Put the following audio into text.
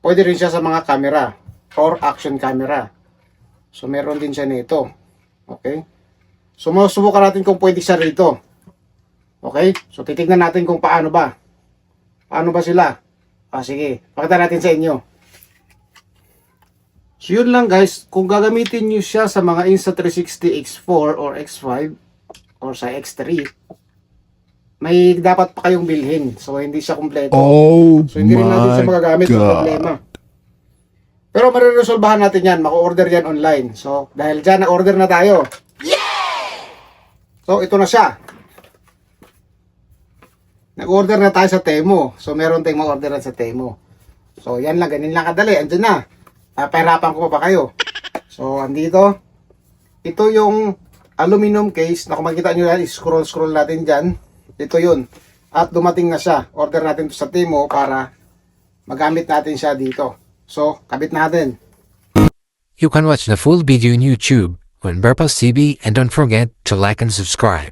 Pwede rin siya sa mga camera or action camera. So meron din siya nito. Okay? So masubukan natin kung pwede siya rito. Okay? So titignan natin kung paano ba. Paano ba sila? Sige, pakita natin sa inyo. So yun lang guys, kung gagamitin nyo siya sa mga Insta360 X4 or X5 or sa X3, may dapat pa kayong bilhin. So hindi siya kumpleto. So hindi rin natin siya magagamit ng problema. Pero mariresolbahan natin yan, maka-order yan online. So dahil dyan, na-order na tayo. So ito na siya. Nag-order na tayo sa Temu. So meron tayong ma-orderan sa Temu. So yan lang, ganyan lang kadali. Andyan na. Pahirapan ko pa kayo. So andito. Ito yung aluminum case. Na kung makikita nyo yan, scroll natin dyan. Ito yun. At dumating na siya. Order natin to sa Temu para magamit natin siya dito. So kabit natin. You can watch the full video on YouTube on Burpos TV and don't forget to like and subscribe.